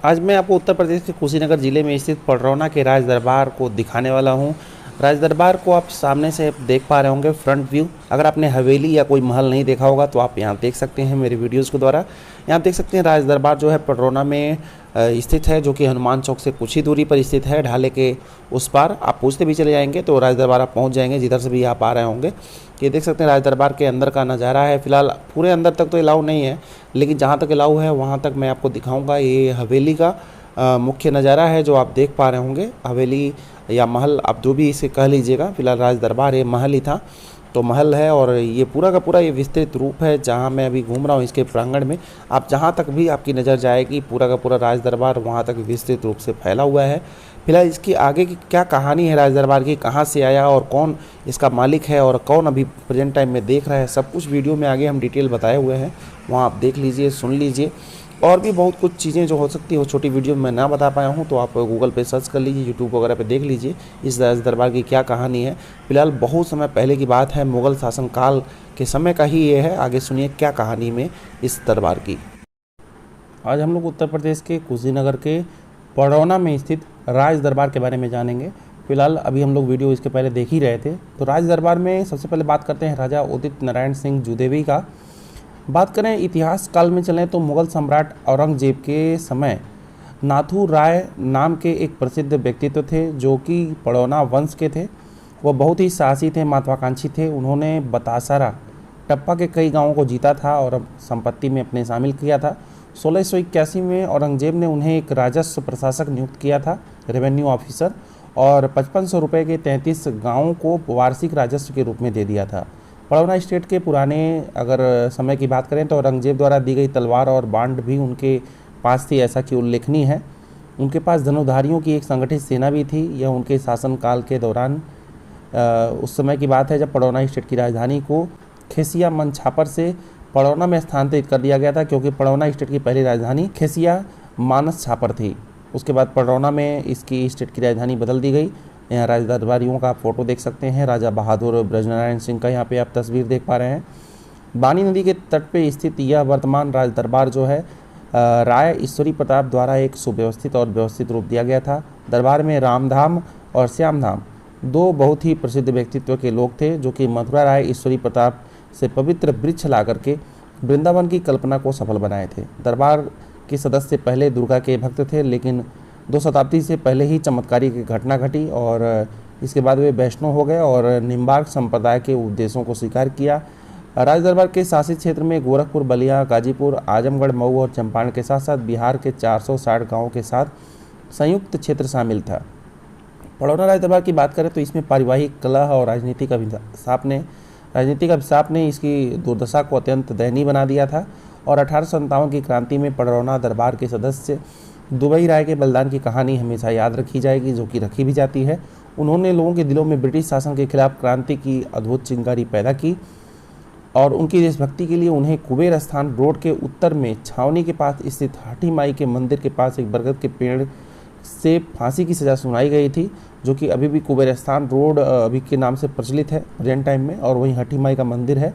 आज मैं आपको उत्तर प्रदेश के कुशीनगर ज़िले में स्थित पडरौना के राज दरबार को दिखाने वाला हूँ। राज दरबार को आप सामने से देख पा रहे होंगे फ्रंट व्यू। अगर आपने हवेली या कोई महल नहीं देखा होगा तो आप यहाँ देख सकते हैं मेरे वीडियोज़ के द्वारा। यहाँ देख सकते हैं राज दरबार जो है पडरौना में स्थित है, जो कि हनुमान चौक से कुछ ही दूरी पर स्थित है। ढाले के उस पार आप पूछते भी चले जाएंगे तो राज दरबार आप पहुँच जाएंगे, जिधर से भी आप आ रहे होंगे। ये देख सकते हैं राज दरबार के अंदर का नज़ारा है। फिलहाल पूरे अंदर तक तो अलाउ नहीं है, लेकिन जहाँ तक अलाउ है वहाँ तक मैं आपको दिखाऊँगा। ये हवेली का मुख्य नज़ारा है जो आप देख पा रहे होंगे। हवेली या महल आप जो भी इसे कह लीजिएगा, फिलहाल राज दरबार ये महल ही था, तो महल है। और ये पूरा का पूरा ये विस्तृत रूप है जहाँ मैं अभी घूम रहा हूँ इसके प्रांगण में। आप जहाँ तक भी आपकी नज़र जाएगी पूरा का पूरा राज दरबार वहाँ तक विस्तृत रूप से फैला हुआ है। फिलहाल इसकी आगे की क्या कहानी है राज दरबार की, कहाँ से आया और कौन इसका मालिक है और कौन अभी प्रेजेंट टाइम में देख रहा है, सब कुछ वीडियो में आगे हम डिटेल बताए हुए हैं, वहाँ आप देख लीजिए, सुन लीजिए। और भी बहुत कुछ चीज़ें जो हो सकती है वो छोटी वीडियो में मैं ना बता पाया हूँ, तो आप गूगल पे सर्च कर लीजिए, यूट्यूब वगैरह पे देख लीजिए इस राज दरबार की क्या कहानी है। फिलहाल बहुत समय पहले की बात है, मुग़ल शासनकाल के समय का ही ये है। आगे सुनिए क्या कहानी में इस दरबार की। आज हम लोग उत्तर प्रदेश के कुशीनगर के पडरौना में स्थित राज दरबार के बारे में जानेंगे। फिलहाल अभी हम लोग वीडियो इसके पहले देख ही रहे थे। तो राज दरबार में सबसे पहले बात करते हैं राजा उदित नारायण सिंह जूदेवी का। बात करें इतिहास काल में चलें तो मुग़ल सम्राट औरंगजेब के समय नाथू राय नाम के एक प्रसिद्ध व्यक्तित्व थे, जो कि पडरौना वंश के थे। वह बहुत ही साहसी थे, महत्वाकांक्षी थे। उन्होंने बतासारा टप्पा के कई गांवों को जीता था और संपत्ति में अपने शामिल किया था। 1681 में औरंगजेब ने उन्हें एक राजस्व प्रशासक नियुक्त किया था, रेवेन्यू ऑफिसर, और 5500 रुपये के 33 गाँवों को वार्षिक राजस्व के रूप में दे दिया था। पडरौना स्टेट के पुराने अगर समय की बात करें तो औरंगजेब द्वारा दी गई तलवार और बांड भी उनके पास थी, ऐसा कि उल्लेखनीय है। उनके पास धनुधारियों की एक संगठित सेना भी थी। यह उनके शासनकाल के दौरान उस समय की बात है जब पडरौना स्टेट की राजधानी को खेसिया मनछापर से पडरौना में स्थानांतरित कर दिया गया था, क्योंकि पडरौना स्टेट की पहली राजधानी खेसिया मानस छापर थी। उसके बाद पडरौना में इसकी स्टेट की राजधानी बदल दी गई। यहाँ राज दरबारियों का आप फोटो देख सकते हैं, राजा बहादुर ब्रजनारायण सिंह का यहाँ पे आप तस्वीर देख पा रहे हैं। बानी नदी के तट पे स्थित यह वर्तमान राज दरबार जो है राय ईश्वरी प्रताप द्वारा एक सुव्यवस्थित और व्यवस्थित रूप दिया गया था। दरबार में रामधाम और श्यामधाम दो बहुत ही प्रसिद्ध व्यक्तित्व के लोग थे, जो कि मथुरा राय ईश्वरी प्रताप से पवित्र वृक्ष ला करके वृंदावन की कल्पना को सफल बनाए थे। दरबार के सदस्य पहले दुर्गा के भक्त थे, लेकिन 2 शताब्दी से पहले ही चमत्कारी की घटना घटी और इसके बाद वे वैष्णव हो गए और निम्बार्क संप्रदाय के उपदेशों को स्वीकार किया। राज दरबार के शासित क्षेत्र में गोरखपुर, बलिया, गाजीपुर, आजमगढ़, मऊ और चंपारण के साथ साथ बिहार के 460 गाँवों के साथ संयुक्त क्षेत्र शामिल था। पडरौना राज दरबार की बात करें तो इसमें पारिवारिक कलह और राजनीतिक अभिशाप ने इसकी दुर्दशा को अत्यंत दयनीय बना दिया था। और 1857 की क्रांति में पडरौना दरबार के सदस्य दुबई राय के बलिदान की कहानी हमेशा याद रखी जाएगी, जो कि रखी भी जाती है। उन्होंने लोगों के दिलों में ब्रिटिश शासन के खिलाफ क्रांति की अद्भुत चिंगारी पैदा की और उनकी देशभक्ति के लिए उन्हें कुबेर स्थान रोड के उत्तर में छावनी के पास स्थित हाटी माई के मंदिर के पास एक बरगद के पेड़ से फांसी की सज़ा सुनाई गई थी, जो कि अभी भी कुबेर स्थान रोड अभी के नाम से प्रचलित है प्रेजेंट टाइम में। और वहीं हाटी माई का मंदिर है,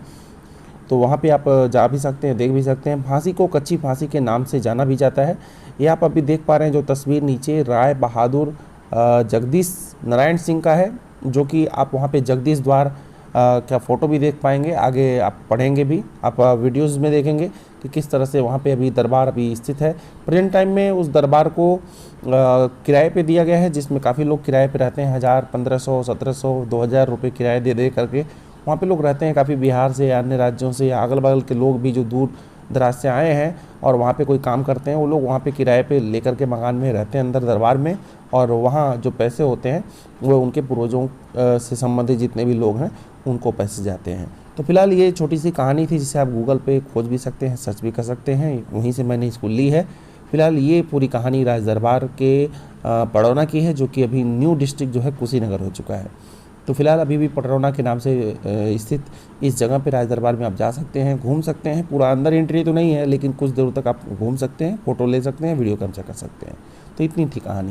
तो वहाँ पे आप जा भी सकते हैं, देख भी सकते हैं। फांसी को कच्ची फांसी के नाम से जाना भी जाता है। ये आप अभी देख पा रहे हैं जो तस्वीर नीचे राय बहादुर जगदीश नारायण सिंह का है, जो कि आप वहाँ पे जगदीश द्वार का फ़ोटो भी देख पाएंगे। आगे आप पढ़ेंगे भी, आप वीडियोज़ में देखेंगे कि किस तरह से वहाँ पे अभी दरबार अभी स्थित है। प्रेजेंट टाइम में उस दरबार को किराए पे दिया गया है, जिसमें काफ़ी लोग किराए पे रहते हैं। 1000, 1500, 1700, 2000 रुपये किराए दे करके वहाँ पे लोग रहते हैं। काफ़ी बिहार से या अन्य राज्यों से या अगल बगल के लोग भी जो दूर दराज से आए हैं और वहाँ पे कोई काम करते हैं, वो लोग वहाँ पे किराए पे लेकर के मकान में रहते हैं अंदर दरबार में। और वहाँ जो पैसे होते हैं वो उनके पूर्वजों से संबंधित जितने भी लोग हैं उनको पैसे जाते हैं। तो फिलहाल ये छोटी सी कहानी थी, जिसे आप गूगल पे खोज भी सकते हैं, सर्च भी कर सकते हैं, वहीं से मैंने इसको ली है। फिलहाल ये पूरी कहानी राज दरबार के पडरौना की है, जो कि अभी न्यू डिस्ट्रिक्ट जो है कुशीनगर हो चुका है। तो फिलहाल अभी भी पडरौना के नाम से स्थित इस जगह पे राज दरबार में आप जा सकते हैं, घूम सकते हैं। पूरा अंदर एंट्री तो नहीं है, लेकिन कुछ देर तक आप घूम सकते हैं, फ़ोटो ले सकते हैं, वीडियो कैप्चर कर सकते हैं। तो इतनी थी कहानी।